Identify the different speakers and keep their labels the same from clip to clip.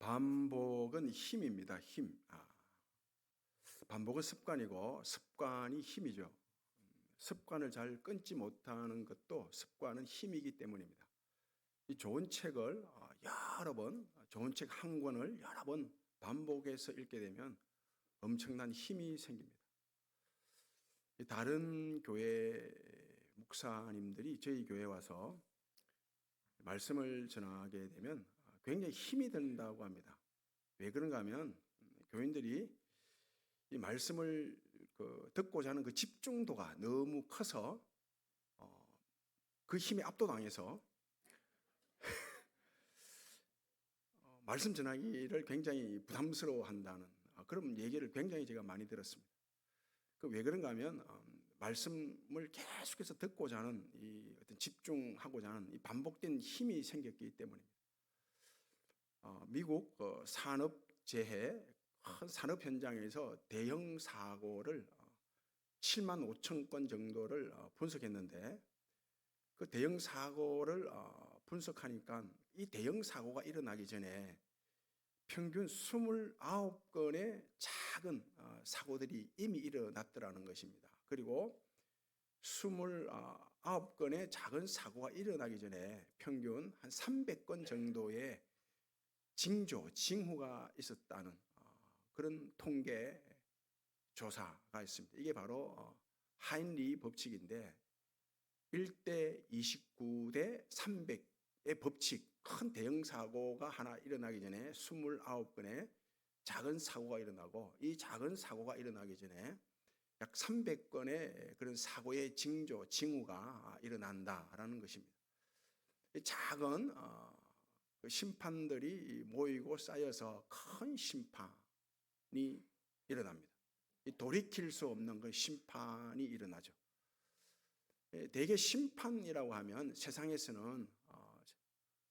Speaker 1: 반복은 힘입니다. 힘. 반복은 습관이고 습관이 힘이죠. 습관을 잘 끊지 못하는 것도 습관은 힘이기 때문입니다. 이 좋은 책을 여러 번, 좋은 책 한 권을 여러 번 반복해서 읽게 되면 엄청난 힘이 생깁니다. 다른 교회 목사님들이 저희 교회에 와서 말씀을 전하게 되면 굉장히 힘이 든다고 합니다. 왜 그런가 하면 교인들이 이 말씀을 듣고자 하는 그 집중도가 너무 커서 그 힘에 압도당해서 말씀 전하기를 굉장히 부담스러워한다는 그런 얘기를 굉장히 제가 많이 들었습니다. 왜 그런가 하면 말씀을 계속해서 듣고자 하는 이 어떤 집중하고자 하는 이 반복된 힘이 생겼기 때문입니다. 미국 산업재해 큰 산업 현장에서 대형 사고를 7만 5천 건 정도를 분석했는데 그 대형 사고를 분석하니까 이 대형 사고가 일어나기 전에 평균 29건의 작은 사고들이 이미 일어났더라는 것입니다. 그리고 29건의 작은 사고가 일어나기 전에 평균 한 300건 정도의 징후가 있었다는 그런 통계 조사가 있습니다. 이게 바로 하인리 법칙인데 1대 29대 300의 법칙, 큰 대형 사고가 하나 일어나기 전에 29건의 작은 사고가 일어나고 이 작은 사고가 일어나기 전에 약 300건의 그런 사고의 징후가 일어난다라는 것입니다. 작은 심판들이 모이고 쌓여서 큰 심판이 일어납니다. 돌이킬 수 없는 그 심판이 일어나죠. 대개 심판이라고 하면 세상에서는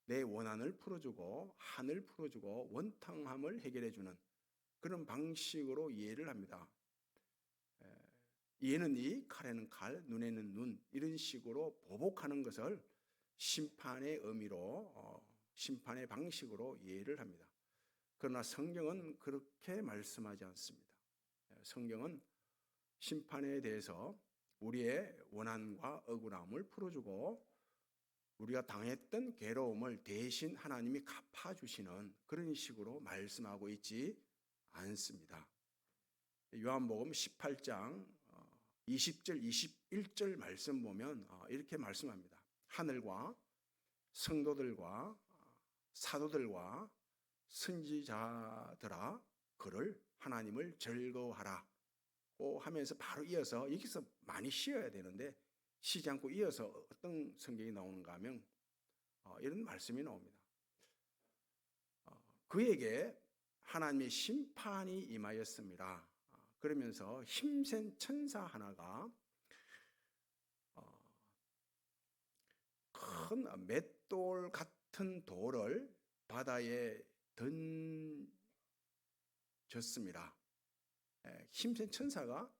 Speaker 1: 내 원한을 풀어주고 한을 풀어주고 원탕함을 해결해주는 그런 방식으로 이해를 합니다. 이에는 이, 칼에는 칼, 눈에는 눈 이런 식으로 보복하는 것을 심판의 의미로 심판의 방식으로 이해를 합니다. 그러나 성경은 그렇게 말씀하지 않습니다. 성경은 심판에 대해서 우리의 원한과 억울함을 풀어주고 우리가 당했던 괴로움을 대신 하나님이 갚아주시는 그런 식으로 말씀하고 있지 않습니다. 요한복음 18장 20절 21절 말씀 보면 이렇게 말씀합니다. 하늘과 성도들과 사도들과 선지자들아 그를 하나님을 즐거워하라 하면서 바로 이어서 여기서 많이 쉬어야 되는데 쉬지 않고 이어서 어떤 성경이 나오는가 하면 이런 말씀이 나옵니다. 그에게 하나님의 심판이 임하였습니다. 그러면서 힘센 천사 하나가 큰 맷돌 같은 돌을 바다에 던졌습니다. 힘센 천사가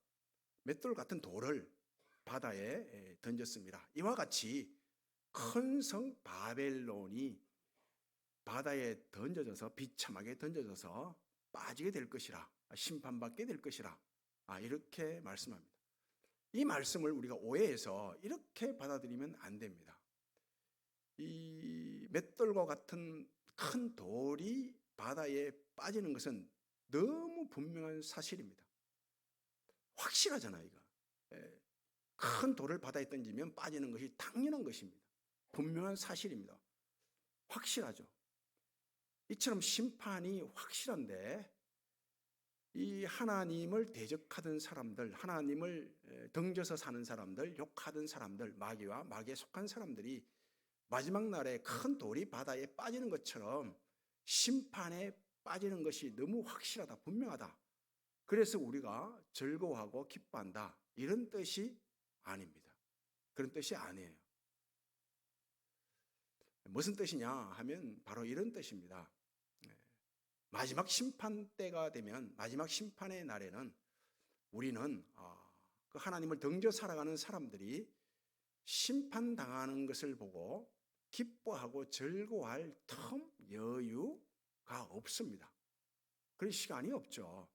Speaker 1: 맷돌 같은 돌을 바다에 던졌습니다. 이와 같이 큰 성 바벨론이 바다에 던져져서 비참하게 던져져서 빠지게 될 것이라, 심판받게 될 것이라 이렇게 말씀합니다. 이 말씀을 우리가 오해해서 이렇게 받아들이면 안 됩니다. 이 맷돌과 같은 큰 돌이 바다에 빠지는 것은 너무 분명한 사실입니다. 확실하잖아요, 이거. 큰 돌을 바다에 던지면 빠지는 것이 당연한 것입니다. 분명한 사실입니다. 확실하죠. 이처럼 심판이 확실한데 이 하나님을 대적하던 사람들, 하나님을 덩져서 사는 사람들, 욕하던 사람들, 마귀와 마귀에 속한 사람들이 마지막 날에 큰 돌이 바다에 빠지는 것처럼 심판에 빠지는 것이 너무 확실하다, 분명하다. 그래서 우리가 즐거워하고 기뻐한다. 이런 뜻이 아닙니다. 그런 뜻이 아니에요. 무슨 뜻이냐 하면 바로 이런 뜻입니다. 마지막 심판 때가 되면 마지막 심판의 날에는 우리는 그 하나님을 덩져 살아가는 사람들이 심판당하는 것을 보고 기뻐하고 즐거워할 틈, 여유가 없습니다. 그런 시간이 없죠.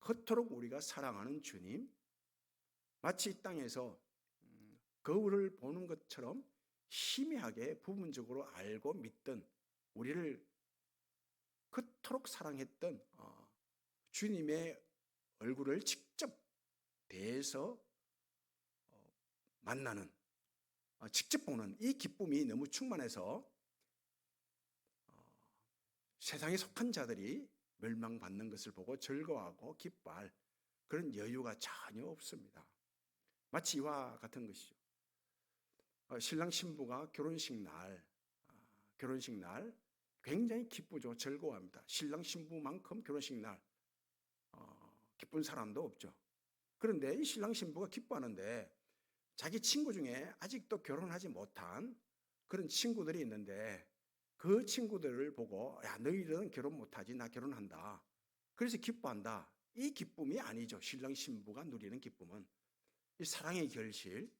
Speaker 1: 그토록 우리가 사랑하는 주님, 마치 이 땅에서 거울을 보는 것처럼 희미하게 부분적으로 알고 믿던 우리를 그토록 사랑했던 주님의 얼굴을 직접 대해서 만나는, 직접 보는 이 기쁨이 너무 충만해서 세상에 속한 자들이 멸망받는 것을 보고 즐거워하고 기뻐할 그런 여유가 전혀 없습니다. 마치 이와 같은 것이죠. 신랑 신부가 결혼식 날 굉장히 기쁘죠. 즐거워합니다. 신랑 신부만큼 결혼식 날 기쁜 사람도 없죠. 그런데 이 신랑 신부가 기뻐하는데 자기 친구 중에 아직도 결혼하지 못한 그런 친구들이 있는데 그 친구들을 보고 야, 너희들은 결혼 못하지, 나 결혼한다. 그래서 기뻐한다. 이 기쁨이 아니죠. 신랑 신부가 누리는 기쁨은 이 사랑의 결실,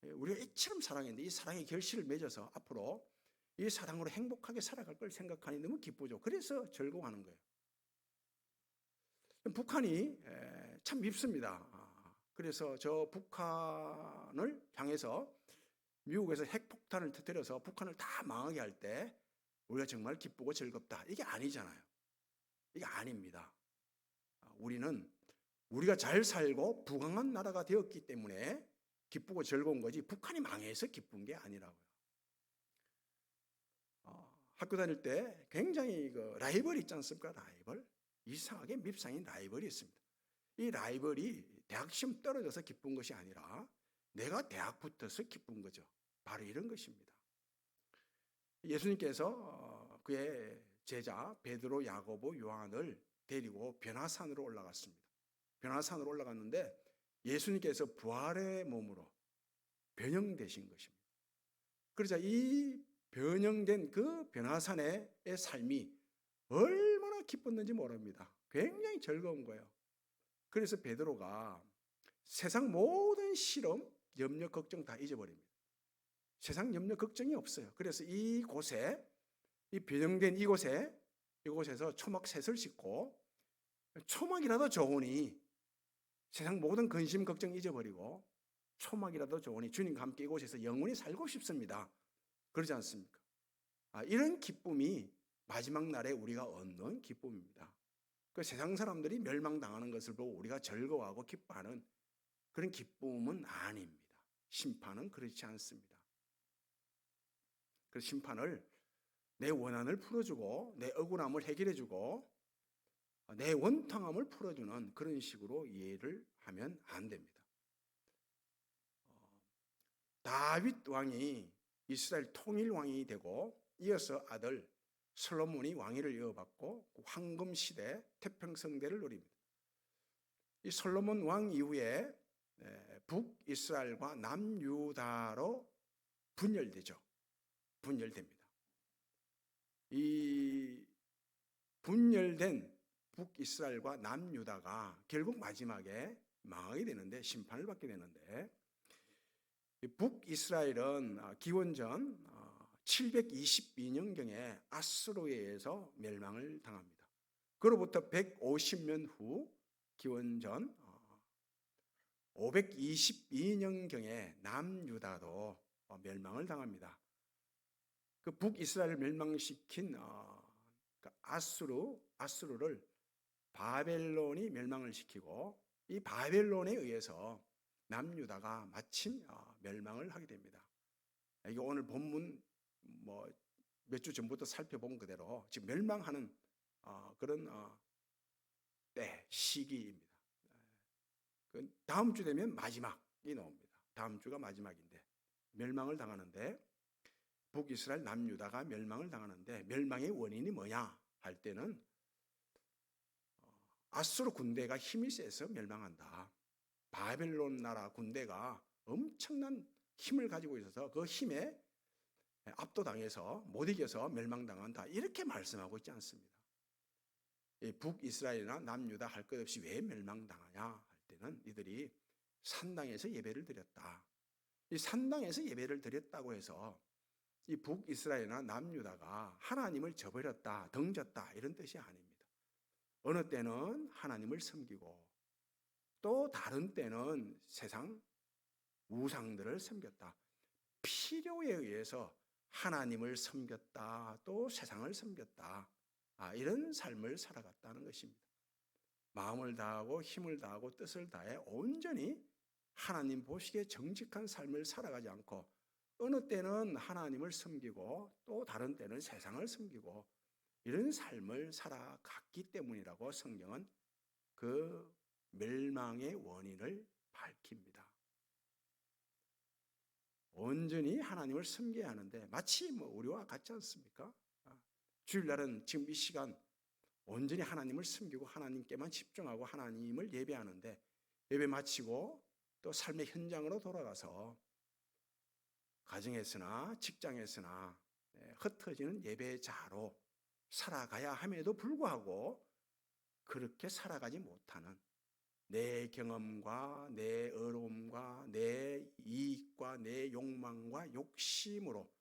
Speaker 1: 우리가 이처럼 사랑했는데 이 사랑의 결실을 맺어서 앞으로 이 사랑으로 행복하게 살아갈 걸 생각하니 너무 기쁘죠. 그래서 즐거워하는 거예요. 북한이 참 밉습니다. 그래서 저 북한을 향해서 미국에서 핵폭탄을 터뜨려서 북한을 다 망하게 할 때 우리가 정말 기쁘고 즐겁다. 이게 아니잖아요. 이게 아닙니다. 우리는 우리가 잘 살고 부강한 나라가 되었기 때문에 기쁘고 즐거운 거지 북한이 망해서 기쁜 게 아니라고요. 학교 다닐 때 굉장히 라이벌이 있지 않습니까? 라이벌. 이상하게 밉상인 라이벌이 있습니다. 이 라이벌이 대학 시험 떨어져서 기쁜 것이 아니라 내가 대학 붙어서 기쁜 거죠. 바로 이런 것입니다. 예수님께서 그의 제자 베드로, 야고보, 요한을 데리고 변화산으로 올라갔습니다. 변화산으로 올라갔는데 예수님께서 부활의 몸으로 변형되신 것입니다. 그러자 이 변형된 그 변화산의 삶이 얼마나 기뻤는지 모릅니다. 굉장히 즐거운 거예요. 그래서 베드로가 세상 모든 시험, 염려, 걱정 다 잊어버립니다. 세상 염려, 걱정이 없어요. 그래서 이곳에, 이 변형된 이곳에서 초막셋을 싣고 초막이라도 좋으니 세상 모든 근심, 걱정 잊어버리고 초막이라도 좋으니 주님과 함께 이곳에서 영원히 살고 싶습니다. 그러지 않습니까? 이런 기쁨이 마지막 날에 우리가 얻는 기쁨입니다. 그 세상 사람들이 멸망당하는 것을 보고 우리가 즐거워하고 기뻐하는 그런 기쁨은 아닙니다. 심판은 그렇지 않습니다. 그 심판을 내 원한을 풀어주고 내 억울함을 해결해주고 내 원통함을 풀어주는 그런 식으로 이해를 하면 안 됩니다. 다윗 왕이 이스라엘 통일 왕이 되고 이어서 아들 솔로몬이 왕위를 이어받고 황금 시대 태평성대를 누립니다. 이 솔로몬 왕 이후에 북이스라엘과 남유다로 분열됩니다. 이 분열된 북이스라엘과 남유다가 결국 마지막에 망하게 되는데 심판을 받게 되는데 북이스라엘은 기원전 722년경에 아수르에 의해서 멸망을 당합니다. 그로부터 150년 후 기원전 522년경에 남유다도 멸망을 당합니다. 그 북이스라엘을 멸망시킨 아수르를 바벨론이 멸망을 시키고 이 바벨론에 의해서 남유다가 마침 멸망을 하게 됩니다. 이게 오늘 본문 몇 주 전부터 살펴본 그대로 지금 멸망하는 그런 시기입니다. 다음 주 되면 마지막이 나옵니다. 다음 주가 마지막인데 멸망을 당하는데 북이스라엘 남유다가 멸망을 당하는데 멸망의 원인이 뭐냐 할 때는 아수르 군대가 힘이 세서 멸망한다. 바벨론 나라 군대가 엄청난 힘을 가지고 있어서 그 힘에 압도당해서 못 이겨서 멸망당한다. 이렇게 말씀하고 있지 않습니다. 북이스라엘이나 남유다 할 것 없이 왜 멸망당하냐 할 때는 이들이 산당에서 예배를 드렸다. 이 산당에서 예배를 드렸다고 해서 이 북이스라엘이나 남유다가 하나님을 저버렸다, 덩졌다 이런 뜻이 아닙니다. 어느 때는 하나님을 섬기고 또 다른 때는 세상 우상들을 섬겼다. 필요에 의해서 하나님을 섬겼다, 또 세상을 섬겼다. 이런 삶을 살아갔다는 것입니다. 마음을 다하고 힘을 다하고 뜻을 다해 온전히 하나님 보시기에 정직한 삶을 살아가지 않고 어느 때는 하나님을 섬기고 또 다른 때는 세상을 섬기고 이런 삶을 살아갔기 때문이라고 성경은 그 멸망의 원인을 밝힙니다. 온전히 하나님을 섬겨야 하는데 마치 우리와 같지 않습니까? 주일날은 지금 이 시간 온전히 하나님을 섬기고 하나님께만 집중하고 하나님을 예배하는데 예배 마치고 또 삶의 현장으로 돌아가서 가정에서나 직장에서나 흩어지는 예배자로 살아가야 함에도 불구하고 그렇게 살아가지 못하는 내 경험과 내 어려움과 내 이익과 내 욕망과 욕심으로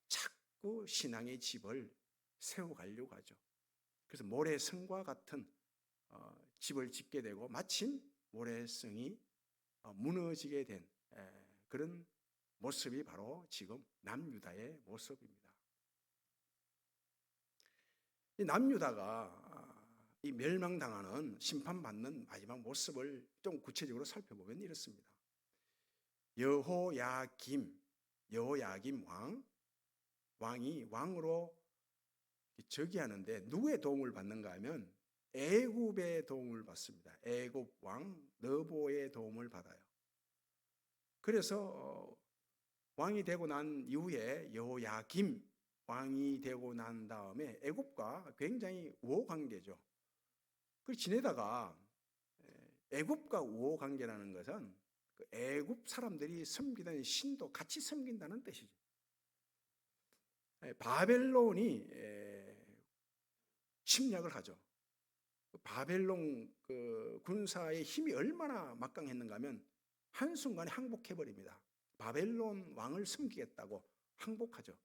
Speaker 1: 자꾸 신앙의 집을 세워가려고 하죠. 그래서 모래성과 같은 집을 짓게 되고 마침 모래성이 무너지게 된 그런 모습이 바로 지금 남유다의 모습입니다. 이 남유다가 이 멸망당하는 심판받는 마지막 모습을 좀 구체적으로 살펴보면 이렇습니다. 여호야김 왕이 왕으로 즉위하는데 누구의 도움을 받는가 하면 애굽의 도움을 받습니다. 애굽 왕 느보의 도움을 받아요. 그래서 왕이 되고 난 이후에 여호야김 왕이 되고 난 다음에 애굽과 굉장히 우호 관계죠. 그 지내다가 애굽과 우호 관계라는 것은 애굽 사람들이 섬기던 신도 같이 섬긴다는 뜻이죠. 바벨론이 침략을 하죠. 바벨론 그 군사의 힘이 얼마나 막강했는가 하면 한순간에 항복해버립니다. 바벨론 왕을 섬기겠다고 항복하죠.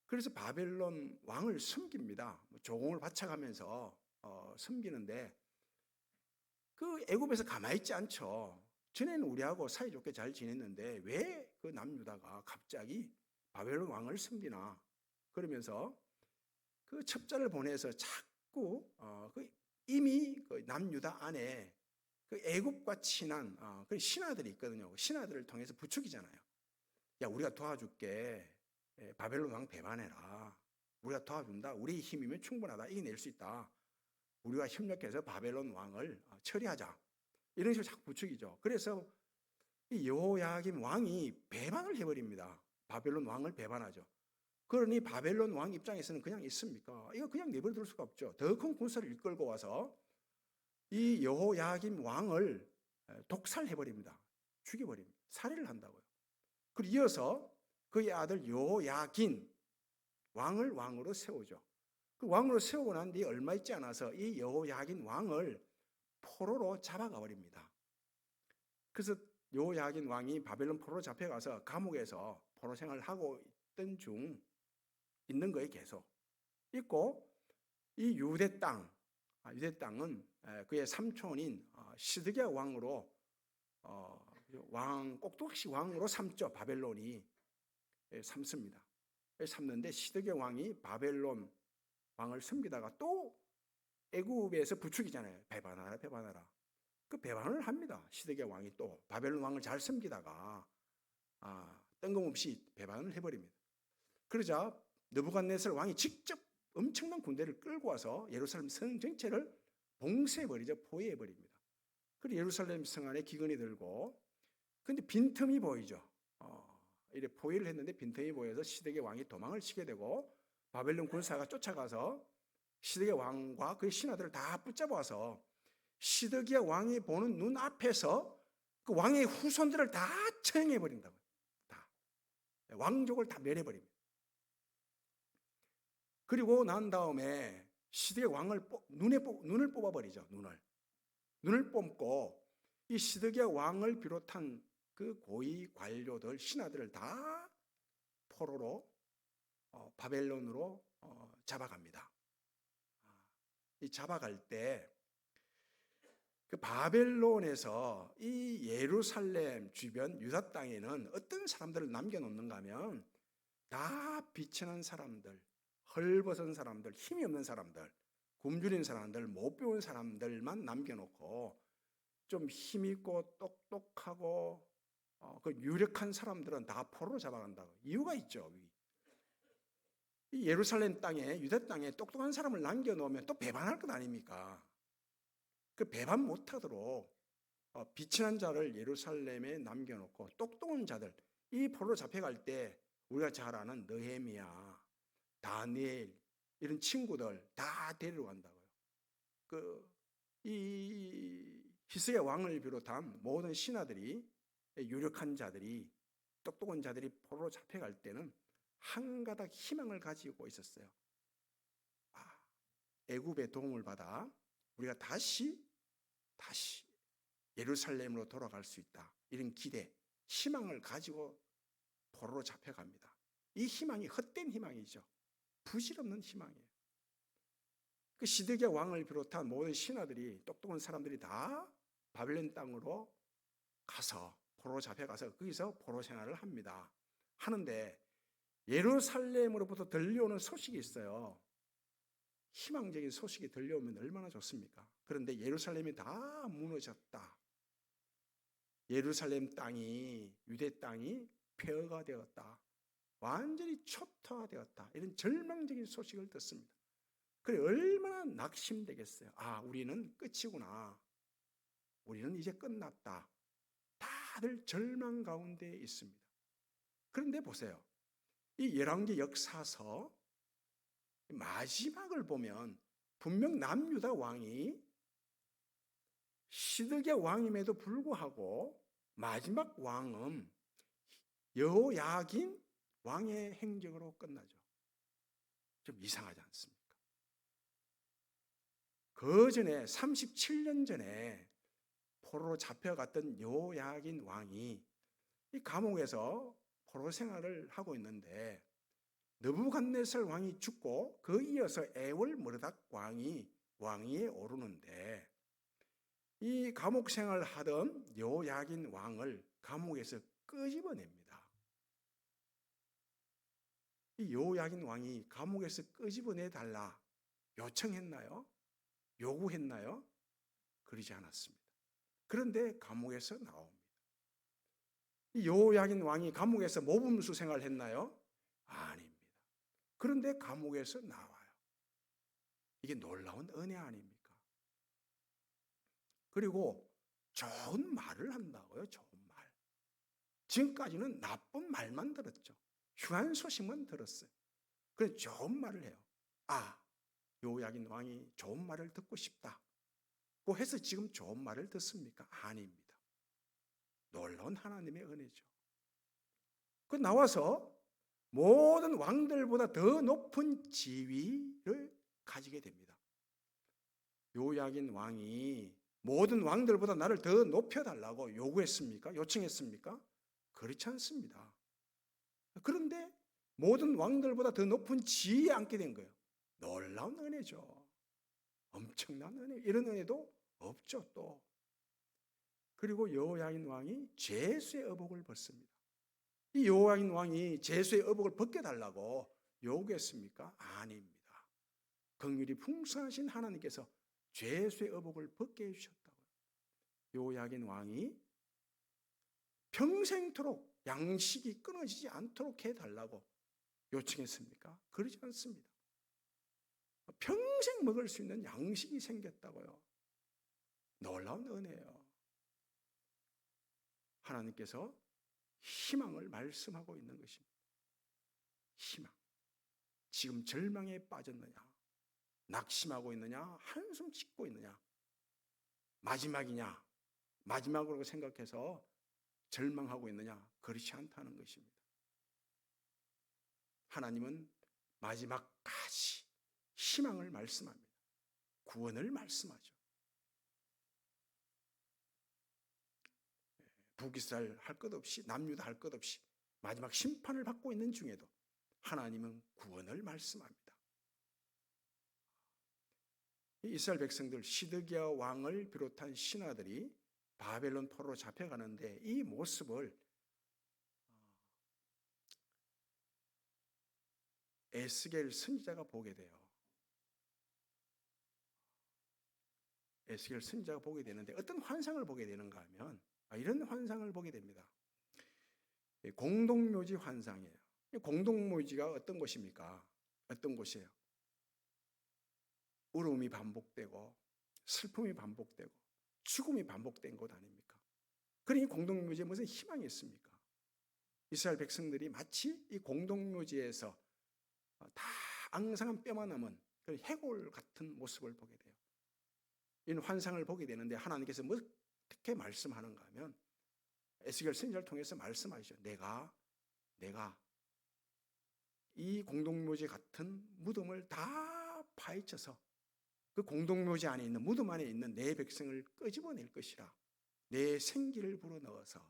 Speaker 1: 그래서 바벨론 왕을 섬깁니다. 조공을 바쳐가면서 섬기는데 그 애굽에서 가만히 있지 않죠. 전에는 우리하고 사이좋게 잘 지냈는데 왜 그 남유다가 갑자기 바벨론 왕을 섬기나 그러면서 그 첩자를 보내서 자꾸 이미 그 남유다 안에 그 애굽과 친한 그 신하들이 있거든요. 신하들을 통해서 부추기잖아요. 야, 우리가 도와줄게. 바벨론 왕 배반해라. 우리가 도와준다. 우리 힘이면 충분하다. 이겨낼 수 있다. 우리가 협력해서 바벨론 왕을 처리하자. 이런 식으로 자꾸 부추기죠. 그래서 이 여호야김 왕이 배반을 해버립니다. 바벨론 왕을 배반하죠. 그러니 바벨론 왕 입장에서는 그냥 있습니까? 이거 그냥 내버려둘 수가 없죠. 더 큰 군사를 이끌고 와서 이 여호야김 왕을 독살해버립니다. 죽여버립니다. 살해를 한다고요. 그리고 이어서 그의 아들 여호야긴 왕을 왕으로 세우죠. 그 왕으로 세우고 난 뒤에 얼마 있지 않아서 이 여호야긴 왕을 포로로 잡아가 버립니다. 그래서 여호야긴 왕이 바벨론 포로로 잡혀가서 감옥에서 포로 생활을 하고 있던 중 있는 거에 계속 있고 이 유대 땅은 그의 삼촌인 시드기야 왕으로 꼭두각시 왕으로 삼죠. 바벨론이 삼습니다. 삼는데 시드기야 왕이 바벨론 왕을 섬기다가 또 애굽에서 부추기잖아요. 배반하라. 그 배반을 합니다. 시드기야 왕이 또 바벨론 왕을 잘 섬기다가 뜬금없이 배반을 해버립니다. 그러자 느부갓네살 왕이 직접 엄청난 군대를 끌고 와서 예루살렘 성 전체를 봉쇄해버리죠. 포위해버립니다. 그리고 예루살렘 성 안에 기근이 들고 근데 빈틈이 보이죠. 이래 포위를 했는데 빈틈이 보여서 시드기야 왕이 도망을 치게 되고 바벨론 군사가 쫓아가서 시드기야 왕과 그의 신하들을 다 붙잡아서 시드기야 왕이 보는 눈 앞에서 그 왕의 후손들을 다 처형해버린다고요. 다. 왕족을 다 멸해버립니다. 그리고 난 다음에 시드기야 왕을 눈을 뽑아버리죠. 눈을 뽑고 이 시드기야 왕을 비롯한 그 고위 관료들 신하들을 다 포로로 바벨론으로 잡아갑니다. 이 잡아갈 때 그 바벨론에서 이 예루살렘 주변 유다 땅에는 어떤 사람들을 남겨놓는가 하면 다 비천한 사람들, 헐벗은 사람들, 힘이 없는 사람들, 굶주린 사람들, 못 배운 사람들만 남겨놓고 좀 힘있고 똑똑하고 그 유력한 사람들은 다 포로로 잡아간다고. 이유가 있죠. 이 예루살렘 땅에, 유다 땅에 똑똑한 사람을 남겨놓으면 또 배반할 것 아닙니까? 그 배반 못하도록 비천한 자를 예루살렘에 남겨놓고 똑똑한 자들, 이 포로로 잡혀갈 때 우리가 잘 아는 느헤미야, 다니엘 이런 친구들 다 데리러 간다고요. 이 히스기야 왕을 비롯한 모든 신하들이, 유력한 자들이, 똑똑한 자들이 포로로 잡혀갈 때는 한 가닥 희망을 가지고 있었어요. 애굽의 도움을 받아 우리가 다시 예루살렘으로 돌아갈 수 있다. 이런 기대, 희망을 가지고 포로로 잡혀갑니다. 이 희망이 헛된 희망이죠. 부질없는 희망이에요. 그 시드기야 왕을 비롯한 모든 신하들이, 똑똑한 사람들이 다 바벨론 땅으로 가서 포로로 잡혀가서 거기서 포로 생활을 합니다. 하는데 예루살렘으로부터 들려오는 소식이 있어요. 희망적인 소식이 들려오면 얼마나 좋습니까? 그런데 예루살렘이 다 무너졌다. 예루살렘 땅이, 유대 땅이 폐허가 되었다. 완전히 초토화되었다. 이런 절망적인 소식을 듣습니다. 그래 얼마나 낙심되겠어요. 우리는 끝이구나. 우리는 이제 끝났다. 다들 절망 가운데 있습니다. 그런데 보세요. 이 열왕기 역사서 마지막을 보면 분명 남유다 왕이 시드기야 왕임에도 불구하고 마지막 왕은 여호야긴 왕의 행적으로 끝나죠. 좀 이상하지 않습니까? 그 전에 37년 전에 포로로 잡혀갔던 여호야긴 왕이 이 감옥에서 포로 생활을 하고 있는데 느부갓네살 왕이 죽고 그 이어서 에월 머르닥 왕이 왕위에 오르는데 이 감옥 생활을 하던 여호야긴 왕을 감옥에서 끄집어냅니다. 이 여호야긴 왕이 감옥에서 끄집어내달라 요청했나요? 요구했나요? 그러지 않았습니다. 그런데 감옥에서 나옵니다. 이 여호야긴 왕이 감옥에서 모범수 생활을 했나요? 아닙니다. 그런데 감옥에서 나와요. 이게 놀라운 은혜 아닙니까? 그리고 좋은 말을 한다고요. 좋은 말. 지금까지는 나쁜 말만 들었죠. 흉한 소식만 들었어요. 그래서 좋은 말을 해요. 여호야긴 왕이 좋은 말을 듣고 싶다. 고 해서 지금 좋은 말을 듣습니까? 아닙니다. 놀라운 하나님의 은혜죠. 그 나와서 모든 왕들보다 더 높은 지위를 가지게 됩니다. 여호야긴 왕이 모든 왕들보다 나를 더 높여달라고 요구했습니까? 요청했습니까? 그렇지 않습니다. 그런데 모든 왕들보다 더 높은 지위에 앉게 된 거예요. 놀라운 은혜죠. 엄청난 은혜. 이런 은혜도 없죠 또. 그리고 여호야긴 왕이 죄수의 의복을 벗습니다. 이 여호야긴 왕이 죄수의 의복을 벗겨달라고 요구했습니까? 아닙니다. 긍휼이 풍성하신 하나님께서 죄수의 의복을 벗게 해주셨다고요. 여호야긴 왕이 평생토록 양식이 끊어지지 않도록 해달라고 요청했습니까? 그러지 않습니다. 평생 먹을 수 있는 양식이 생겼다고요. 놀라운 은혜예요. 하나님께서 희망을 말씀하고 있는 것입니다. 희망. 지금 절망에 빠졌느냐? 낙심하고 있느냐? 한숨 짓고 있느냐? 마지막이냐? 마지막으로 생각해서 절망하고 있느냐? 그렇지 않다는 것입니다. 하나님은 마지막까지 희망을 말씀합니다. 구원을 말씀하죠. 북이스라엘 할 것 없이, 남유다 할 것 없이 마지막 심판을 받고 있는 중에도 하나님은 구원을 말씀합니다. 이스라엘 백성들 시드기야 왕을 비롯한 신하들이 바벨론 포로로 잡혀가는데 이 모습을 에스겔 선지자가 보게 돼요. 에스겔 선지자가 보게 되는데 어떤 환상을 보게 되는가 하면 이런 환상을 보게 됩니다. 공동묘지 환상이에요. 공동묘지가 어떤 곳입니까? 어떤 곳이에요? 울음이 반복되고 슬픔이 반복되고 죽음이 반복된 곳 아닙니까? 그러니 공동묘지에 무슨 희망이 있습니까? 이스라엘 백성들이 마치 이 공동묘지에서 다 앙상한 뼈만 남은 그 해골 같은 모습을 보게 돼요. 이 환상을 보게 되는데 하나님께서 어떻게 말씀하는가 하면 에스겔 선지자를 통해서 말씀하시죠. 내가 이 공동묘지 같은 무덤을 다 파헤쳐서 그 공동묘지 안에 있는 무덤 안에 있는 내 백성을 끄집어낼 것이라. 내 생기를 불어넣어서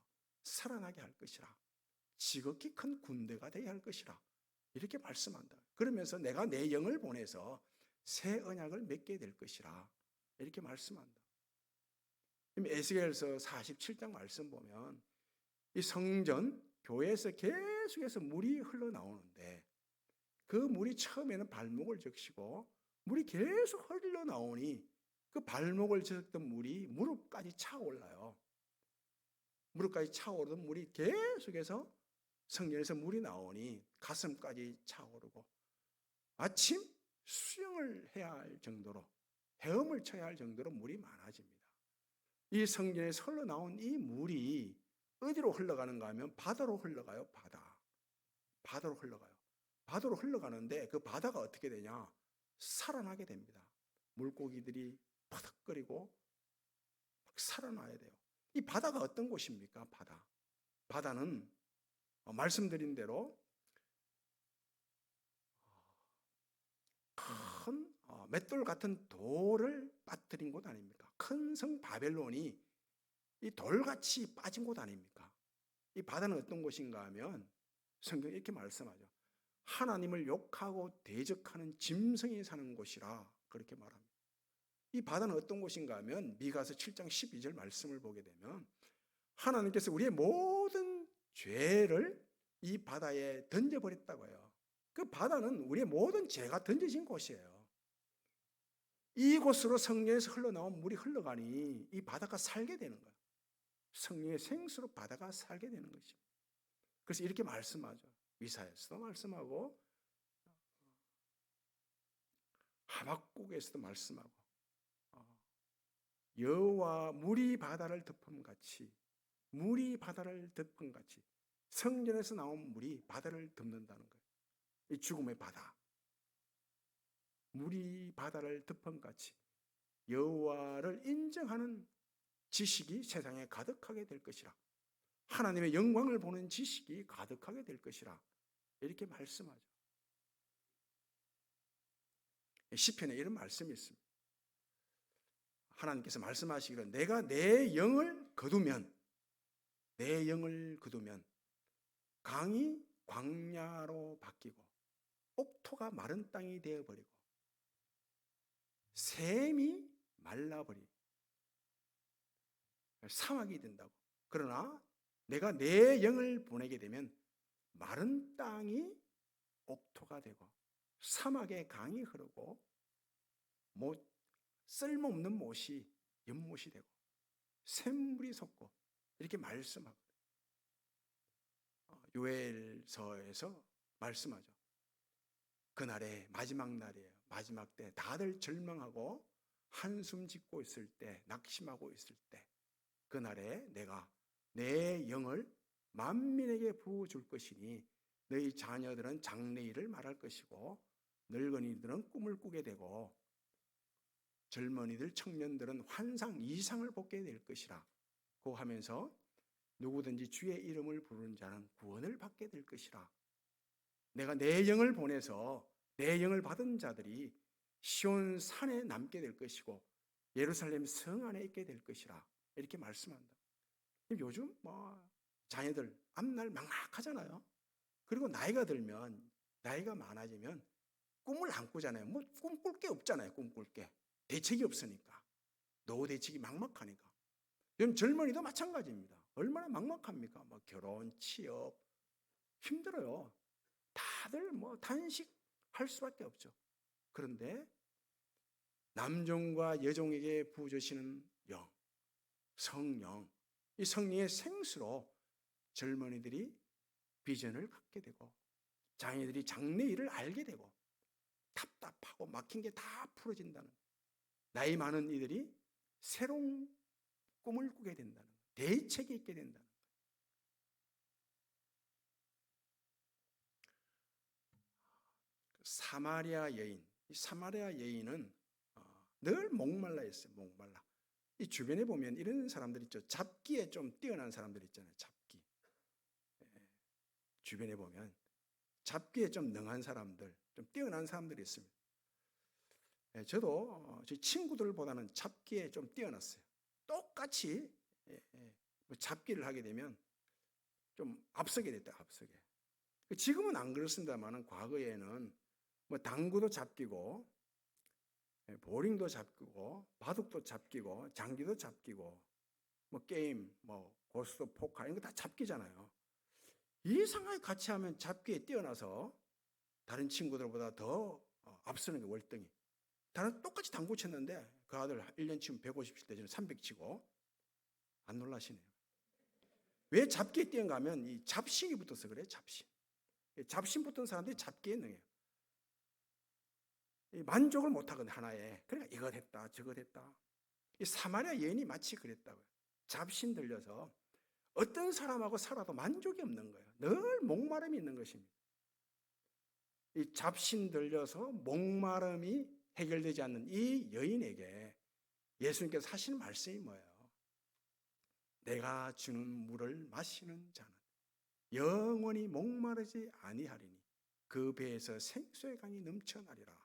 Speaker 1: 살아나게 할 것이라. 지극히 큰 군대가 되게 할 것이라. 이렇게 말씀한다. 그러면서 내가 내 영을 보내서 새 언약을 맺게 될 것이라. 이렇게 말씀한다. 에스겔서 47장 말씀 보면 이 성전 교회에서 계속해서 물이 흘러나오는데 그 물이 처음에는 발목을 적시고 물이 계속 흘러나오니 그 발목을 적던 물이 무릎까지 차올라요. 무릎까지 차오르던 물이 계속해서 성전에서 물이 나오니 가슴까지 차오르고 마침 수영을 해야 할 정도로 헤엄을 쳐야 할 정도로 물이 많아집니다. 이 성전에서 흘러나온 이 물이 어디로 흘러가는가 하면 바다로 흘러가요. 바다로 흘러가요. 바다로 흘러가는데 그 바다가 어떻게 되냐? 살아나게 됩니다. 물고기들이 바닥거리고 막 살아나야 돼요. 이 바다가 어떤 곳입니까? 바다는 말씀드린 대로 큰 맷돌 같은 돌을 빠뜨린 곳 아닙니까? 큰 성 바벨론이 이 돌같이 빠진 곳 아닙니까? 이 바다는 어떤 곳인가 하면 성경이 이렇게 말씀하죠. 하나님을 욕하고 대적하는 짐승이 사는 곳이라 그렇게 말합니다. 이 바다는 어떤 곳인가 하면 미가서 7장 12절 말씀을 보게 되면 하나님께서 우리의 모든 죄를 이 바다에 던져버렸다고 해요. 그 바다는 우리의 모든 죄가 던져진 곳이에요. 이곳으로 성령에서 흘러나온 물이 흘러가니 이 바다가 살게 되는 거예요. 성령의 생수로 바다가 살게 되는 것입니다. 그래서 이렇게 말씀하죠. 이사야서도 말씀하고 하박국에서도 말씀하고 여호와 물이 바다를 덮음같이 성전에서 나온 물이 바다를 덮는다는 거예요. 이 죽음의 바다. 물이 바다를 덮음같이 여호와를 인정하는 지식이 세상에 가득하게 될 것이라. 하나님의 영광을 보는 지식이 가득하게 될 것이라. 이렇게 말씀하죠. 시편에 이런 말씀이 있습니다. 하나님께서 말씀하시기를 내가 내 영을 거두면 강이 광야로 바뀌고 옥토가 마른 땅이 되어버리고 샘이 말라버리고 사막이 된다고. 그러나 내가 내 영을 보내게 되면 마른 땅이 옥토가 되고 사막에 강이 흐르고 쓸모없는 못이 연못이 되고 샘물이 솟고 이렇게 말씀하거든요. 요엘서에서 말씀하죠. 그날에 마지막 날이에요. 마지막 때 다들 절망하고 한숨 짓고 있을 때 낙심하고 있을 때 그날에 내가 내 영을 만민에게 부어줄 것이니 너희 자녀들은 장래일을 말할 것이고 늙은이들은 꿈을 꾸게 되고 젊은이들 청년들은 환상 이상을 보게 될 것이라 고 하면서 누구든지 주의 이름을 부르는 자는 구원을 받게 될 것이라. 내가 내 영을 보내서 내 영을 받은 자들이 시온 산에 남게 될 것이고 예루살렘 성 안에 있게 될 것이라 이렇게 말씀한다. 요즘 자녀들 앞날 막막하잖아요. 그리고 나이가 들면, 나이가 많아지면 꿈을 안 꾸잖아요. 뭐 꿈꿀 게 없잖아요. 꿈꿀 게. 대책이 없으니까. 노후 대책이 막막하니까. 여러분 젊은이도 마찬가지입니다. 얼마나 막막합니까? 뭐 결혼, 취업 힘들어요. 다들 뭐 단식할 수밖에 없죠. 그런데 남종과 여종에게 부어주시는 영, 성령, 이 성령의 생수로 젊은이들이 비전을 갖게 되고 장애들이 장래일을 알게 되고 답답하고 막힌 게 다 풀어진다는, 나이 많은 이들이 새로운 꿈을 꾸게 된다는, 대책이 있게 된다는. 사마리아 여인, 이 사마리아 여인은 늘 목말라 했어요. 목말라. 이 주변에 보면 이런 사람들 있죠. 잡기에 좀 뛰어난 사람들 있잖아요. 잡기. 주변에 보면 잡기에 좀 능한 사람들, 좀 뛰어난 사람들이 있습니다. 저도 제 친구들보다는 잡기에 좀 뛰어났어요. 똑같이 잡기를 하게 되면 좀 앞서게 됐다. 앞서게. 지금은 안 그렇습니다만 과거에는 뭐 당구도 잡기고 보링도 잡기고 바둑도 잡기고 장기도 잡기고 뭐 게임 뭐 고스트 포커 이런 거 다 잡기잖아요. 이상하게 같이 하면 잡기에 뛰어나서 다른 친구들보다 더 앞서는 게 월등히. 다른 똑같이 당구 쳤는데 그 아들 1년 치면 150 칠 때 저는 300 치고. 안 놀라시네요. 왜 잡기에 뛰어가 하면 이 잡신이 붙어서 그래요. 잡신. 잡신 붙은 사람들이 잡기에 능해요. 만족을 못하거든요. 하나에. 그러니까 이거 됐다 저거 됐다. 이 사마리아 여인이 마치 그랬다고요. 잡신 들려서 어떤 사람하고 살아도 만족이 없는 거예요. 늘 목마름이 있는 것입니다. 이 잡신 들려서 목마름이 해결되지 않는 이 여인에게 예수님께서 하시는 말씀이 뭐예요? 내가 주는 물을 마시는 자는 영원히 목마르지 아니하리니 그 배에서 생수의 강이 넘쳐나리라.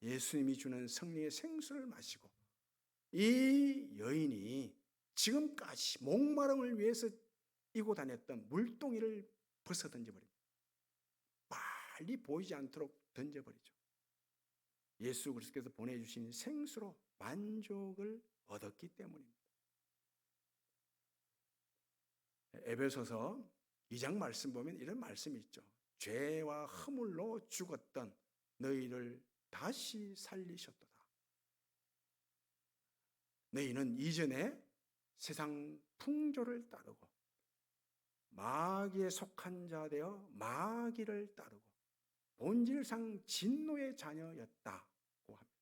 Speaker 1: 예수님이 주는 성령의 생수를 마시고 이 여인이 지금까지 목마름을 위해서 이고 다녔던 물동이를 벗어 던져버립니다. 빨리 보이지 않도록 던져버리죠. 예수 그리스도께서 보내주신 생수로 만족을 얻었기 때문입니다. 에베소서 2장 말씀 보면 이런 말씀이 있죠. 죄와 허물로 죽었던 너희를 다시 살리셨도다. 너희는 이전에 세상 풍조를 따르고 마귀에 속한 자 되어 마귀를 따르고 본질상 진노의 자녀였다고 합니다.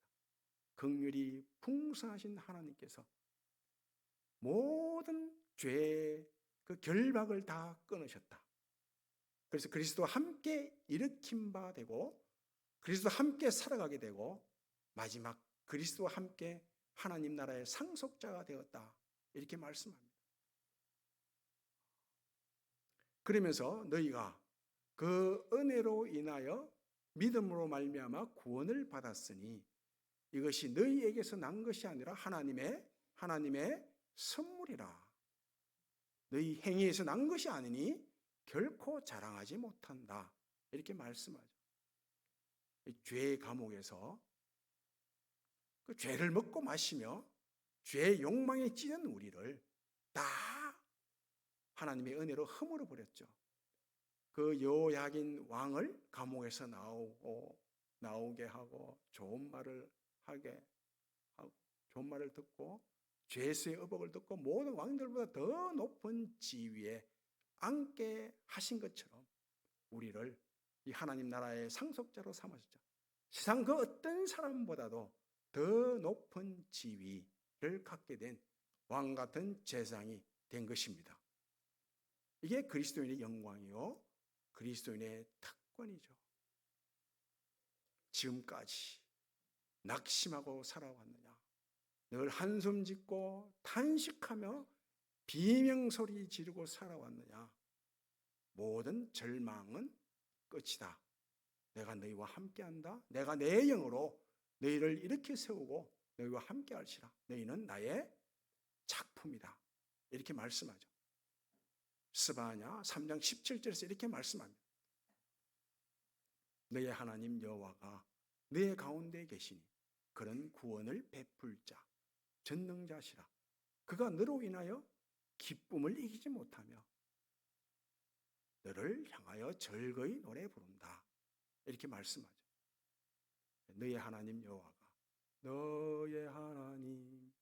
Speaker 1: 긍휼이 풍성하신 하나님께서 모든 죄의 그 결박을 다 끊으셨다. 그래서 그리스도와 함께 일으킨 바 되고 그리스도와 함께 살아가게 되고 마지막 그리스도와 함께 하나님 나라의 상속자가 되었다. 이렇게 말씀합니다. 그러면서 너희가 그 은혜로 인하여 믿음으로 말미암아 구원을 받았으니 이것이 너희에게서 난 것이 아니라 하나님의 선물이라. 너희 행위에서 난 것이 아니니 결코 자랑하지 못한다. 이렇게 말씀하죠. 죄의 감옥에서 그 죄를 먹고 마시며 죄의 욕망에 찌는 우리를 다 하나님의 은혜로 허물어 버렸죠. 그 여야긴 왕을 감옥에서 나오게 하고 좋은 말을 하게 하고 좋은 말을 듣고 죄수의 의복을 듣고 모든 왕들보다 더 높은 지위에 앉게 하신 것처럼 우리를 이 하나님 나라의 상속자로 삼으셨죠. 세상 그 어떤 사람보다도 더 높은 지위를 갖게 된 왕 같은 제사장이 된 것입니다. 이게 그리스도인의 영광이요 그리스도인의 특권이죠. 지금까지 낙심하고 살아왔느냐? 늘 한숨 짓고 탄식하며 비명소리 지르고 살아왔느냐? 모든 절망은 끝이다. 내가 너희와 함께한다. 내가 내 영으로 너희를 이렇게 세우고 너희와 함께할시라. 너희는 나의 작품이다. 이렇게 말씀하죠. 스바냐 3장 17절에서 이렇게 말씀합니다. 너의 하나님 여호와가 너의 가운데 계시니 그런 구원을 베풀 자 전능자시라. 그가 너로 인하여 기쁨을 이기지 못하며 너를 향하여 즐거이 노래 부른다. 이렇게 말씀하죠. 너의 하나님 여호와가 너의 하나님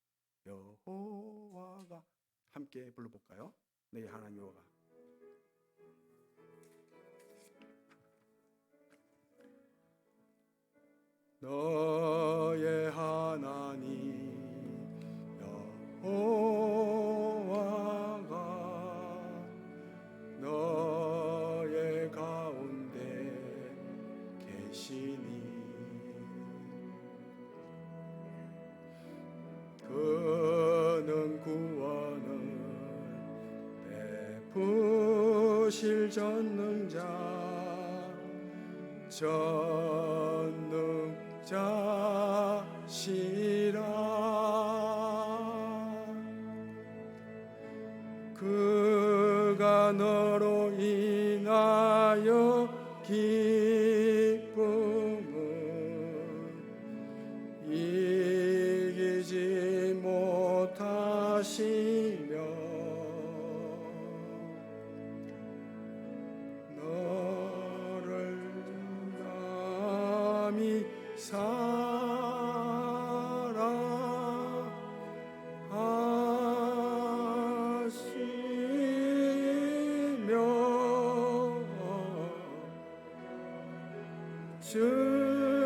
Speaker 1: 여호와가 함께 불러볼까요? 너의 하나님 여호와가 너의 하나님 여호와가 너의 가운데 계시니 그는 구원을 베푸실 전능자시라. 그가 너로 인하여 기쁨을 이기지 못하시며 너를 남이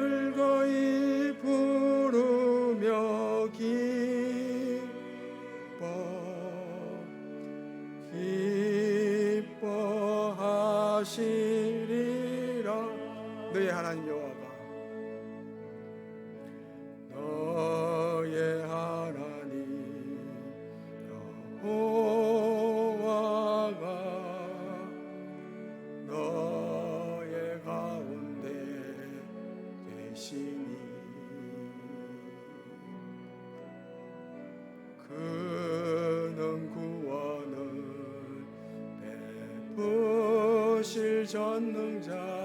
Speaker 1: 즐거이 부르며 기뻐하시리라. 너의 하나님 여호와가 너의 하나님 여호와가 너의 가운데 계시니 그는 구원을 베푸실 전능자시라.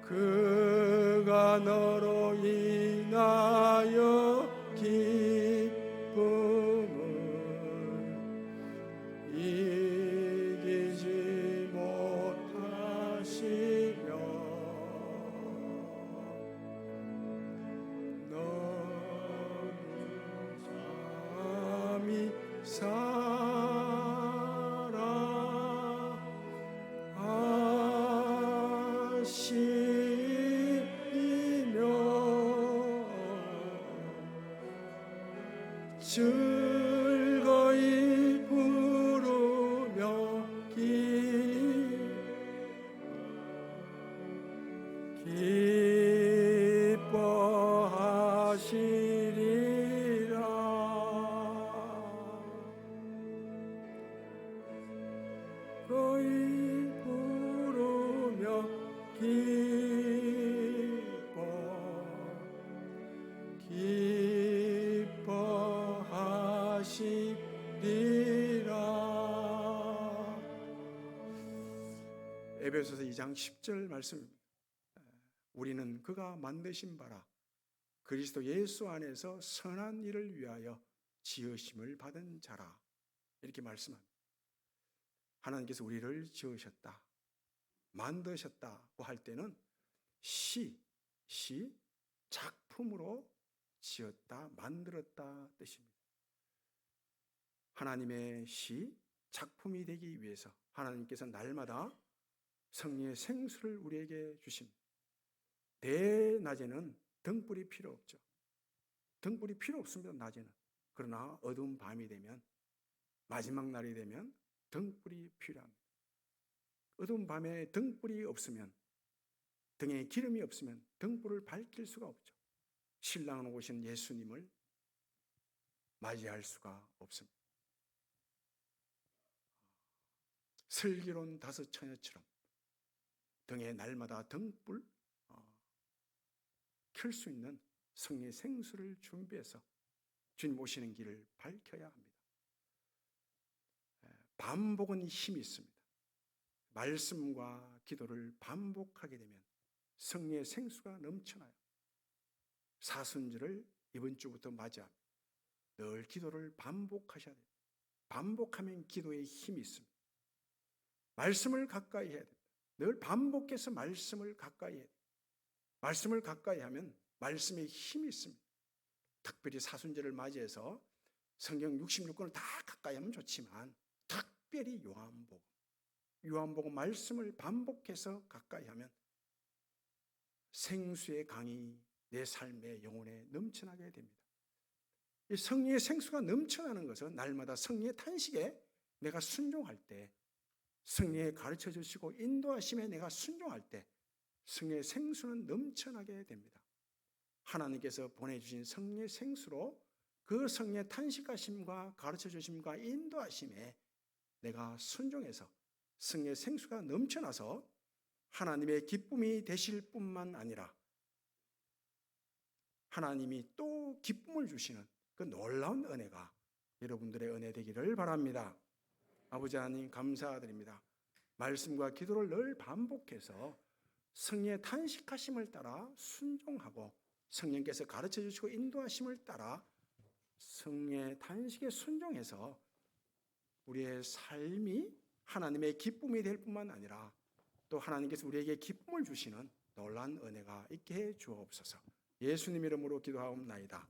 Speaker 1: 그가 너로 인하여 기쁨을 이기지 못하시며 너를 잠이 즐거이 부르며 기뻐하시리라. 즐거이 부르며 기뻐하시리라. 에베소서 2장 10절 말씀입니다. 우리는 그가 만드신 바라 그리스도 예수 안에서 선한 일을 위하여 지으심을 받은 자라. 이렇게 말씀합니다. 하나님께서 우리를 지으셨다, 만드셨다고 할 때는 시, 작품으로 지었다, 만들었다 뜻입니다. 하나님의 시, 작품이 되기 위해서 하나님께서 날마다 성령의 생수를 우리에게 주십니다. 대낮에는 등불이 필요 없죠. 등불이 필요 없습니다, 낮에는. 그러나 어두운 밤이 되면, 마지막 날이 되면 등불이 필요합니다. 어두운 밤에 등불이 없으면, 등에 기름이 없으면 등불을 밝힐 수가 없죠. 신랑은 오신 예수님을 맞이할 수가 없습니다. 슬기로운 다섯 처녀처럼 등에 날마다 등불, 켤 수 있는 성령의 생수를 준비해서 주님 오시는 길을 밝혀야 합니다. 반복은 힘이 있습니다. 말씀과 기도를 반복하게 되면 성령의 생수가 넘쳐나요. 사순절을 이번 주부터 맞이합니다. 늘 기도를 반복하셔야 돼요. 반복하면 기도에 힘이 있습니다. 말씀을 가까이 해야 됩니다. 늘 반복해서 말씀을 가까이 해야 돼요. 말씀을 가까이 하면 말씀에 힘이 있습니다. 특별히 사순절을 맞이해서 성경 66권을 다 가까이 하면 좋지만 특별히 요한복음 말씀을 반복해서 가까이 하면 생수의 강이 내 삶의 영혼에 넘쳐나게 됩니다. 이 성령의 생수가 넘쳐나는 것은 날마다 성령의 탄식에 내가 순종할 때, 성령의 가르쳐 주시고 인도하심에 내가 순종할 때 성령의 생수는 넘쳐나게 됩니다. 하나님께서 보내주신 성령의 생수로 그 성령의 탄식하심과 가르쳐 주심과 인도하심에 내가 순종해서 성령의 생수가 넘쳐나서 하나님의 기쁨이 되실 뿐만 아니라 하나님이 또 기쁨을 주시는 그 놀라운 은혜가 여러분들의 은혜 되기를 바랍니다. 아버지 하나님 감사드립니다. 말씀과 기도를 늘 반복해서 성령의 탄식하심을 따라 순종하고 성령께서 가르쳐 주시고 인도하심을 따라 성령의 탄식에 순종해서 우리의 삶이 하나님의 기쁨이 될 뿐만 아니라 또 하나님께서 우리에게 기쁨을 주시는 놀라운 은혜가 있게 해 주옵소서. 예수님 이름으로 기도하옵나이다.